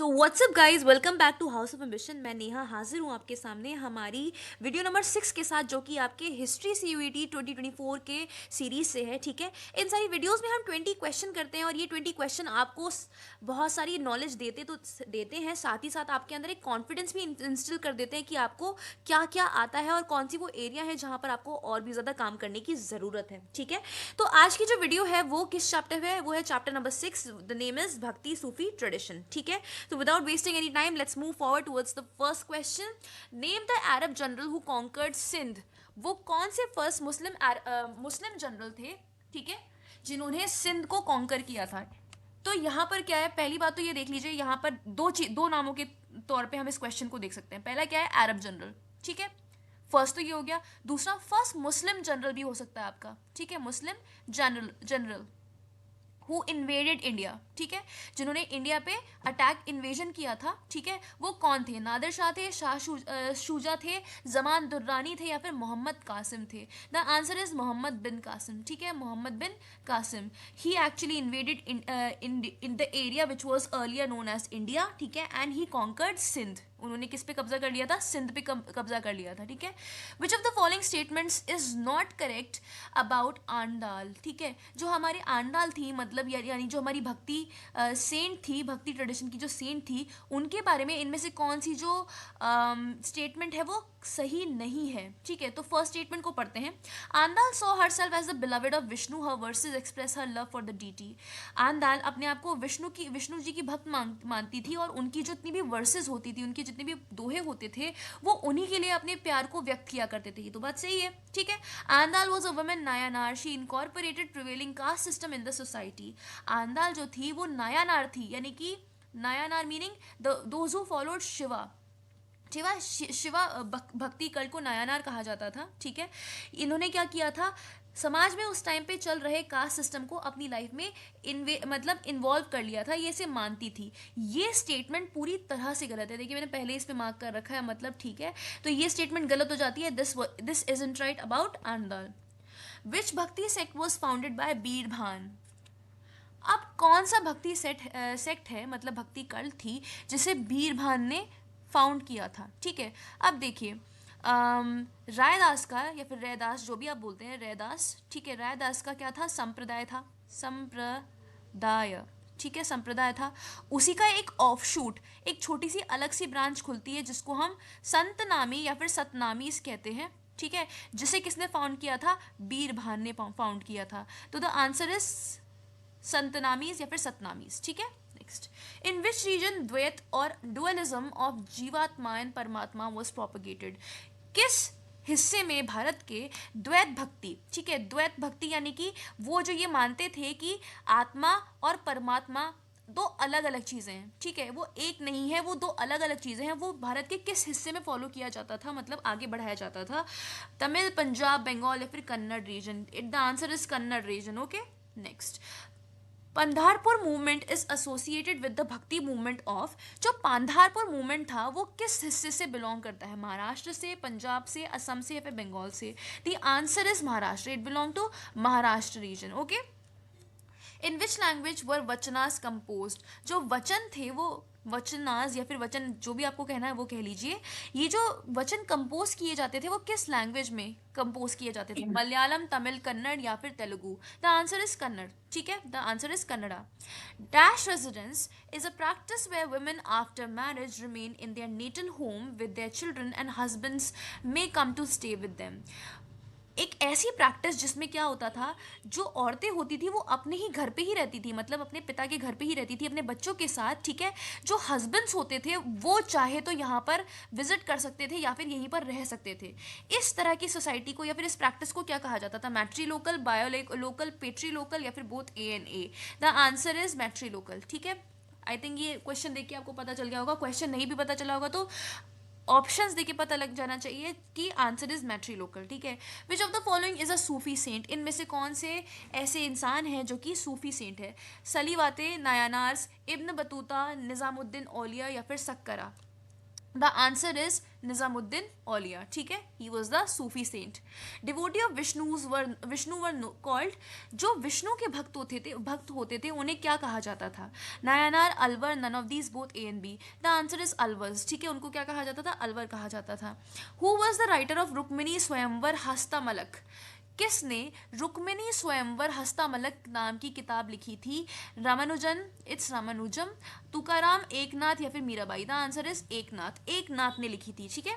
So what's up guys, welcome back to House of Ambition. मैं नेहा हाजिर हूँ आपके सामने हमारी वीडियो नंबर 6 के साथ, जो कि आपके हिस्ट्री CUET 2024 के सीरीज से है। ठीक है, इन सारी वीडियोस में हम 20 क्वेश्चन करते हैं और ये 20 क्वेश्चन आपको बहुत सारी नॉलेज देते हैं, साथ ही साथ आपके अंदर एक कॉन्फिडेंस भी इंस्टिल कर देते हैं कि आपको क्या क्या आता है और कौन सी वो एरिया है जहाँ पर आपको और भी ज़्यादा काम करने की ज़रूरत है। ठीक है, तो आज की जो वीडियो है वो किस चैप्टर में है? वो है chapter number 6। The name is भक्ति सूफी ट्रेडिशन। ठीक है, so without wasting any time, let's move forward towards the first question. Name the Arab general who conquered Sindh. वो कौन से फर्स्ट मुस्लिम जनरल थे, ठीक है, जिन्होंने सिंध को कॉन्कर किया था? तो यहाँ पर क्या है, पहली बात तो ये देख लीजिए, यहाँ पर दो नामों के तौर पे हम इस क्वेश्चन को देख सकते हैं। पहला क्या है, अरब जनरल। ठीक है, फर्स्ट तो ये हो गया। दूसरा, फर्स्ट मुस्लिम जनरल भी हो सकता है आपका। ठीक है, मुस्लिम जनरल हु इन्वेडेड इंडिया। ठीक है, जिन्होंने इंडिया पे अटैक इन्वेजन किया था। ठीक है, वो कौन थे? नादिर शाह थे, शुजा थे, जमान दुर्रानी थे, या फिर मोहम्मद कासिम थे? The answer is Mohammad bin Qasim. ठीक है, Mohammad bin Qasim. He actually invaded in the area which was earlier known as India. ठीक है, एंड ही कॉन्कर्ड सिंध। उन्होंने किस पे कब्जा कर लिया था? सिंध पे कब्जा कर लिया था। ठीक है, which of the following statements is not correct about Andal? ठीक है, जो हमारे आंडाल थी, मतलब यानी जो हमारी भक्ति सेंट थी, भक्ति ट्रेडिशन की जो सेंट थी, उनके बारे में इनमें से कौन सी जो स्टेटमेंट है वो सही नहीं है? ठीक है, तो फर्स्ट स्टेटमेंट को पढ़ते हैं। Andal saw herself as the beloved of Vishnu, her verses express her love for the deity. Andal अपने आप को विष्णु जी की भक्त मानती थी, और उनकी जितनी भी वर्सेस होती थी, उनके जितने भी दोहे होते थे, वो उन्हीं के लिए अपने प्यार को व्यक्त किया करते थे। ये तो बात सही है। ठीक है, Andal was a women Nayanar, she incorporated prevailing caste system in the society. Andal जो थी वो नायानार थी, यानी कि Nayanar meaning those who followed Shiva. Shiva bhakti cult को नायानार कहा जाता था। ठीक है, इन्होंने क्या किया था, समाज में उस टाइम पे चल रहे कास्ट सिस्टम को अपनी लाइफ में इन्वॉल्व कर लिया था, ये इसे मानती थी। ये स्टेटमेंट पूरी तरह से गलत है। देखिए, मैंने पहले इस पे मार्क कर रखा है, मतलब ठीक है, तो ये स्टेटमेंट गलत हो जाती है। This isn't right about Andal. Which bhakti sect was founded by Birbhan? अब कौन सा भक्ति सेक्ट है, मतलब भक्ति कल्ट थी, जिसे बीरभान ने फाउंड किया था? ठीक है, अब देखिए, रायदास का, या फिर रैदास, जो भी आप बोलते हैं, रैदास। ठीक है, रैदास का क्या था? संप्रदाय था, संप्रदाय। ठीक है, संप्रदाय था। उसी का एक ऑफशूट, एक छोटी सी अलग सी ब्रांच खुलती है, जिसको हम संतनामी या फिर सतनामीज कहते हैं। ठीक है, जिसे किसने फाउंड किया था? बीरभान ने फाउंड किया था। तो द आंसर इज संतनामीज या फिर सतनामीज। ठीक है, नेक्स्ट, इन विच रीजन द्वैत और डुअलिज्म ऑफ जीवात्मा एंड परमात्मा वॉज प्रोपगेटेड? किस हिस्से में भारत के द्वैत भक्ति, ठीक है, द्वैत भक्ति यानी कि वो जो ये मानते थे कि आत्मा और परमात्मा दो अलग अलग चीज़ें हैं, ठीक है, वो एक नहीं है, वो दो अलग अलग चीज़ें हैं, वो भारत के किस हिस्से में फॉलो किया जाता था, मतलब आगे बढ़ाया जाता था? तमिल, पंजाब, बंगाल या फिर Kannada region? The answer is Kannada region. Okay, next, Pandharpur movement is associated with the bhakti movement of. जो पंधारपुर मूवमेंट था वो किस हिस्से से बिलोंग करता है? महाराष्ट्र से, पंजाब से, असम से या फिर बंगाल से? The answer is Maharashtra. It belong to Maharashtra region. Okay, in which language were vachanas composed? जो वचन थे वो वचनास या फिर वचन, जो भी आपको कहना है वो कह लीजिए, ये जो वचन कंपोज किए जाते थे वो किस लैंग्वेज में कंपोज किए जाते थे? मलयालम, तमिल, कन्नड़ या फिर Telugu? The answer is Kannada. ठीक है, the answer is Kannada. Dash residence is a practice where women after marriage remain in their natal home with their children and husbands may come to stay with them. एक ऐसी practice जिसमें क्या होता था, जो औरतें होती थी वो अपने ही घर पे ही रहती थी, मतलब अपने पिता के घर पे ही रहती थी अपने बच्चों के साथ। ठीक है, जो हस्बैंड्स होते थे वो चाहे तो यहाँ पर विजिट कर सकते थे या फिर यहीं पर रह सकते थे। इस तरह की सोसाइटी को या फिर इस प्रैक्टिस को क्या कहा जाता था? Matrilocal, bilocal, patrilocal या फिर both A and A? The answer is matrilocal. ठीक है, आई थिंक ये क्वेश्चन देख के आपको पता चल गया होगा। क्वेश्चन नहीं भी पता चला होगा तो ऑप्शंस देके पता लग जाना चाहिए कि आंसर इज मैट्री लोकल। ठीक है, which of the following is a Sufi saint? इनमें से कौन से ऐसे इंसान हैं जो कि सूफी सेंट है? सलीवाते, नायानार्स, इब्न बतूता, निज़ामुद्दीन औलिया या फिर सक्करा? The answer is Nizamuddin Auliya, ठीक है, he was the Sufi saint. Devotee of Vishnu were called, जो विष्णु के भक्त होते थे उन्हें क्या कहा जाता था? Nayanar, Alvar, none of these, both A and B. The answer is Alvars, ठीक है, उनको क्या कहा जाता था? अलवर कहा जाता था। Who was the writer of Rukmini स्वयंवर हस्तमलक, किसने रुक्मिणी स्वयंवर हस्तामलक नाम की किताब लिखी थी? रामानुजन, इट्स रामानुजम, तुकाराम, एकनाथ या फिर Mirabai? The answer is Eknath, Eknath ने लिखी थी, ठीक है।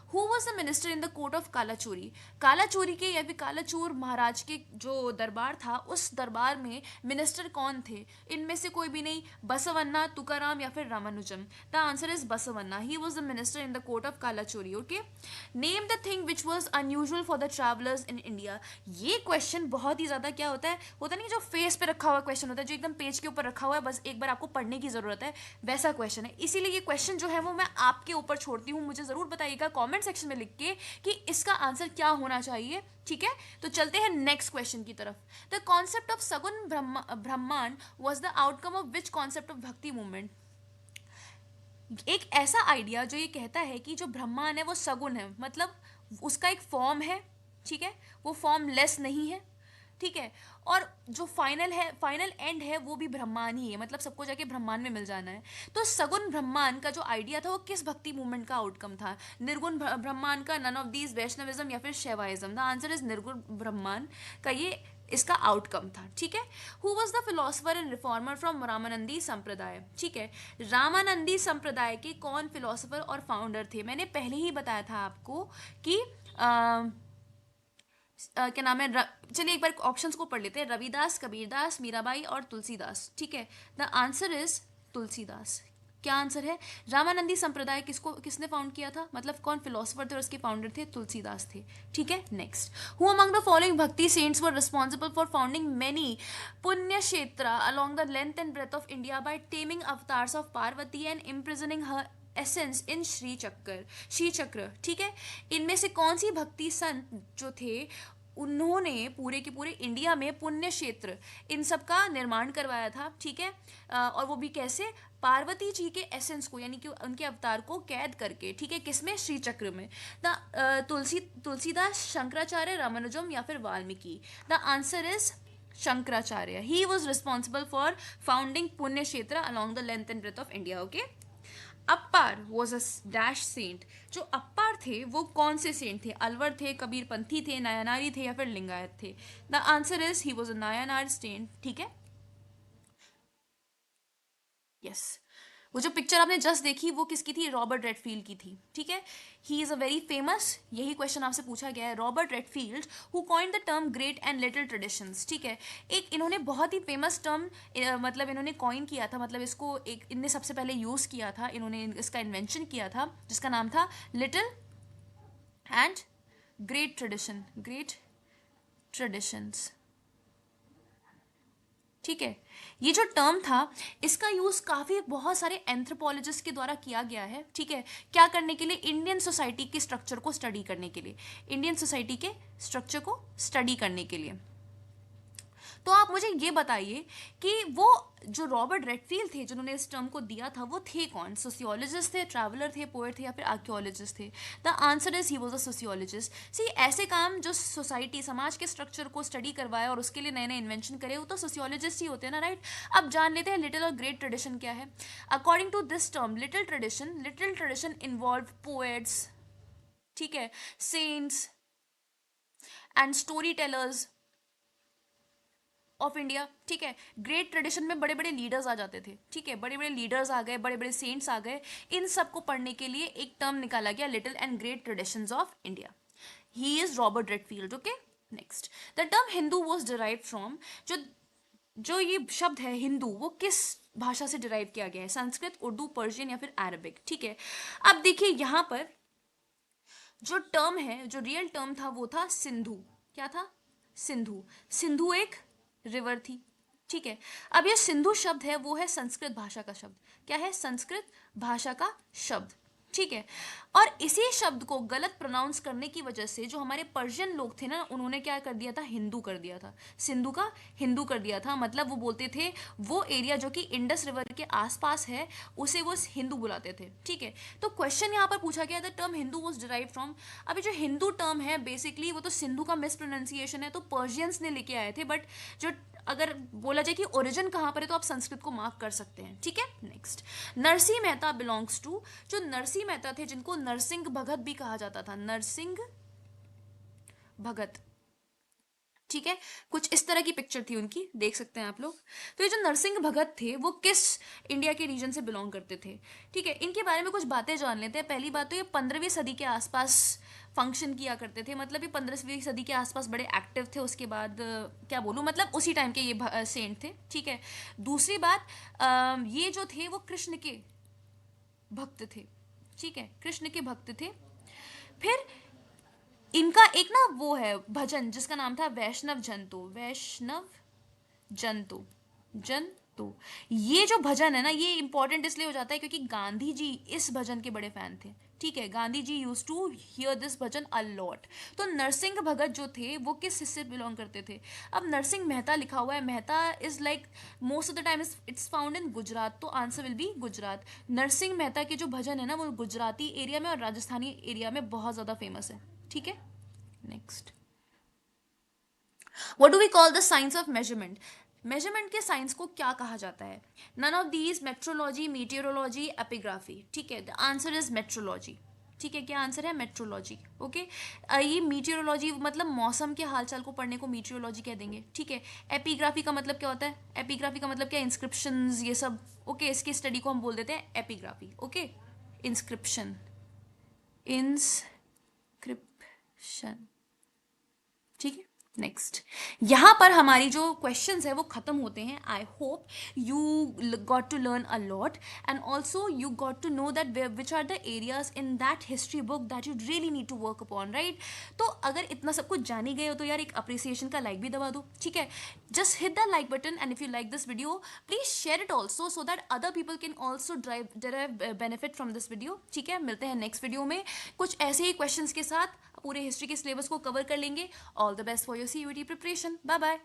Who was the minister in the court of Kalachuri, Kalachuri के या फिर कालाचोर महाराज के जो दरबार था उस दरबार में मिनिस्टर कौन थे? इनमें से कोई भी नहीं, बसवन्ना, तुकाराम या फिर Ramanujam. The answer is Basavanna, he was the minister in the court of Kalachuri, okay. Name the thing which was unusual for the travellers in India, ये क्वेश्चन बहुत ही ज्यादा क्या होता नहीं जो फेस पे रखा हुआ क्वेश्चन होता है, जो एकदम पेज के ऊपर रखा हुआ है, बस एक बार आपको पढ़ने की जरूरत है, वैसा क्वेश्चन है। इसीलिए ये क्वेश्चन जो है वो मैं आपके ऊपर छोड़ती हूँ, मुझे जरूर बताइएगा कमेंट सेक्शन में लिख के कि इसका आंसर क्या होना चाहिए, ठीक है। तो चलते हैं नेक्स्ट क्वेश्चन की तरफ। द कॉन्सेप्ट ऑफ सगुन ब्रह्मांड was the outcome of which concept of भक्ति मूवमेंट, एक ऐसा आइडिया जो ये कहता है कि जो ब्रह्मांड है वो सगुन है, मतलब उसका एक फॉर्म है, ठीक है, वो फॉर्म लेस नहीं है, ठीक है, और जो फाइनल एंड है वो भी ब्रह्मांड ही है, मतलब सबको जाके ब्रह्मांड में मिल जाना है। तो सगुन ब्रह्मांड का जो आइडिया था वो किस भक्ति मूवमेंट का आउटकम था? निर्गुण ब्रह्मांड का, नन ऑफ दीज, वैष्णविज्म या फिर शैवाइज्म? द आंसर इज निर्गुण ब्रह्मांड का ये इसका आउटकम था, ठीक है। Who was the philosopher and reformer from Ramanandi संप्रदाय, ठीक है, रामानंदी संप्रदाय के कौन फिलोसफर और फाउंडर थे? मैंने पहले ही बताया था आपको कि क्या नाम है, चलिए एक बार ऑप्शंस को पढ़ लेते हैं। रविदास, कबीरदास, मीराबाई और तुलसीदास, ठीक है। The answer is Tulsidas. क्या आंसर है? रामानंदी संप्रदाय किसने फाउंड किया था, मतलब कौन फिलोसफर थे और उसके फाउंडर थे? तुलसीदास थे, ठीक है। Next, who among the following bhakti saints were responsible for founding many पुण्य क्षेत्र along the length and breadth of India by taming avatars of Parvati and imprisoning her essence इन श्री चक्र, ठीक है। इनमें से कौन सी भक्ति संत जो थे उन्होंने पूरे के पूरे इंडिया में पुण्य क्षेत्र इन सब का निर्माण करवाया था, ठीक है, और वो भी कैसे? पार्वती जी के एसेंस को, यानी कि उनके अवतार को कैद करके, ठीक है, किसमें? श्री चक्र में। द तुलसीदास, शंकराचार्य, रामानुजम या फिर Valmiki? The answer is Shankaracharya, he was responsible for founding पुण्य क्षेत्र along the length and breadth of India, okay. Appar was a dash saint, जो अप्पार थे वो कौन से सेंट थे? अलवर थे, कबीरपंथी थे, नायनारी थे या फिर लिंगायत थे? The answer is he was a Nayanar saint, ठीक है। यस, वो जो पिक्चर आपने जस्ट देखी वो किसकी थी? रॉबर्ट रेडफील्ड की थी, ठीक है। He is a very famous, यही क्वेश्चन आपसे पूछा गया है, Robert Redfield who coined the term great and little traditions, ठीक है। एक इन्होंने बहुत ही फेमस टर्म मतलब इन्होंने कॉइन किया था, मतलब इसको एक इनने सबसे पहले यूज किया था, इन्होंने इसका इन्वेंशन किया था, जिसका नाम था little and great tradition, great traditions, ठीक है। ये जो टर्म था इसका यूज काफी बहुत सारे एंथ्रोपोलॉजिस्ट के द्वारा किया गया है, ठीक है। क्या करने के लिए? इंडियन सोसाइटी के स्ट्रक्चर को स्टडी करने के लिए, इंडियन सोसाइटी के स्ट्रक्चर को स्टडी करने के लिए। तो आप मुझे ये बताइए कि वो जो रॉबर्ट रेडफील्ड थे जिन्होंने इस टर्म को दिया था वो थे कौन? सोशियोलॉजिस्ट थे, ट्रैवलर थे, पोएट थे या फिर आर्कियोलॉजिस्ट थे? The answer is he was a sociologist. सी ऐसे काम जो सोसाइटी समाज के स्ट्रक्चर को स्टडी करवाए और उसके लिए नए नए इन्वेंशन करे वो तो सोशियोलॉजिस्ट ही होते हैं ना, राइट। अब जान लेते हैं लिटिल और ग्रेट ट्रेडिशन क्या है। According to this term little tradition involve poets, ठीक है, saints and story tellers of India, ठीक है। ग्रेट ट्रेडिशन में बड़े बड़े लीडर्स आ जाते थे, ठीक है, बड़े बड़े लीडर्स आ गए, बड़े बड़े सेंट्स आ गए, इन सब को पढ़ने के लिए एक टर्म निकाला गया, little and great traditions of India. He is Robert Redfield, okay. Next, the term Hindu was derive from, जो जो ये शब्द है हिंदू वो किस भाषा से डिराइव किया गया है? संस्कृत, उर्दू, पर्शियन या फिर अरबिक, ठीक है। अब देखिए यहाँ पर जो टर्म है, जो रियल टर्म था वो था सिंधु। क्या था? सिंधु। सिंधु एक रिवर थी, ठीक है। अब ये सिंधु शब्द है वो है संस्कृत भाषा का शब्द। क्या है? संस्कृत भाषा का शब्द। ठीक है। और इसी शब्द को गलत प्रोनाउंस करने की वजह से जो हमारे पर्शियन लोग थे ना, उन्होंने क्या कर दिया था, हिंदू कर दिया था, सिंधु का हिंदू कर दिया था। मतलब वो बोलते थे वो एरिया जो कि इंडस रिवर के आसपास है उसे वो हिंदू बुलाते थे। ठीक है। तो क्वेश्चन यहाँ पर पूछा गया the term Hindu was derive from. अभी जो हिंदू टर्म है बेसिकली वो तो सिंधु का मिस प्रोनाउंसिएशन है, तो पर्शियंस ने लेके आए थे। बट जो अगर बोला जाए कि ओरिजिन कहाँ पर है तो आप संस्कृत को मार्क कर सकते हैं। ठीक है। Next, Narsinh Mehta belongs to. जो नरसिंह मेहता थे जिनको नरसिंह भगत भी कहा जाता था, नरसिंह भगत। ठीक है। कुछ इस तरह की पिक्चर थी उनकी, देख सकते हैं आप लोग। तो ये जो नरसिंह भगत थे वो किस इंडिया के रीजन से बिलोंग करते थे। ठीक है। इनके बारे में कुछ बातें जान लेते हैं। पहली बात तो ये 15वीं सदी के आसपास फंक्शन किया करते थे, मतलब ये 15वीं सदी के आसपास बड़े एक्टिव थे। उसके बाद क्या बोलूँ, मतलब उसी टाइम के ये सेंट थे। ठीक है। दूसरी बात, ये जो थे वो कृष्ण के भक्त थे। ठीक है, कृष्ण के भक्त थे। फिर इनका एक ना वो है भजन जिसका नाम था वैष्णव जंतु, वैष्णव जंतु, जंतु। ये जो भजन है ना ये इंपॉर्टेंट इसलिए हो जाता है क्योंकि गांधी जी इस भजन के बड़े फैन थे। ठीक है। Gandhi ji used to hear this bhajan a lot. तो नरसिंह भगत जो थे वो किस हिस्से बिलोंग करते थे। अब नरसिंह मेहता लिखा हुआ है, Mehta is like most of the time it's found in Gujarat, तो answer will be Gujarat. Narsinh Mehta के जो भजन है ना वो गुजराती एरिया में और राजस्थानी एरिया में बहुत ज़्यादा फेमस है। ठीक है। Next, what do we call the science of measurement. Measurement के साइंस को क्या कहा जाता है। None of these, metrology, meteorology, epigraphy. The है। द आंसर इज मेट्रोलॉजी। ठीक है। क्या आंसर है, मेट्रोलॉजी। ओके। ये मीटियोरोलॉजी मतलब मौसम के हालचाल को पढ़ने को मीटियोरोलॉजी कह देंगे। ठीक है। एपिग्राफी का मतलब क्या होता है, एपिग्राफी का मतलब क्या, इंस्क्रिप्शंस ये सब। ओके। इसकी स्टडी को हम बोल देते हैं एपिग्राफी। ओके। Inscription, inscription. ठीक है। नेक्स्ट, यहाँ पर हमारी जो क्वेश्चंस है वो खत्म होते हैं। I hope you got to learn a lot and also you got to know that which are the areas in that history book that you really need to work upon, right. तो अगर इतना सब कुछ जान ही गए हो तो यार एक अप्रिसिएशन का लाइक भी दबा दो। ठीक है। Just hit the like button and if you like this video please share it also so that other people can also derive benefit from this video. ठीक है। मिलते हैं नेक्स्ट वीडियो में कुछ ऐसे ही क्वेश्चंस के साथ, पूरे हिस्ट्री के सिलेबस को कवर कर लेंगे। All the best for your CUET preparation. Bye bye.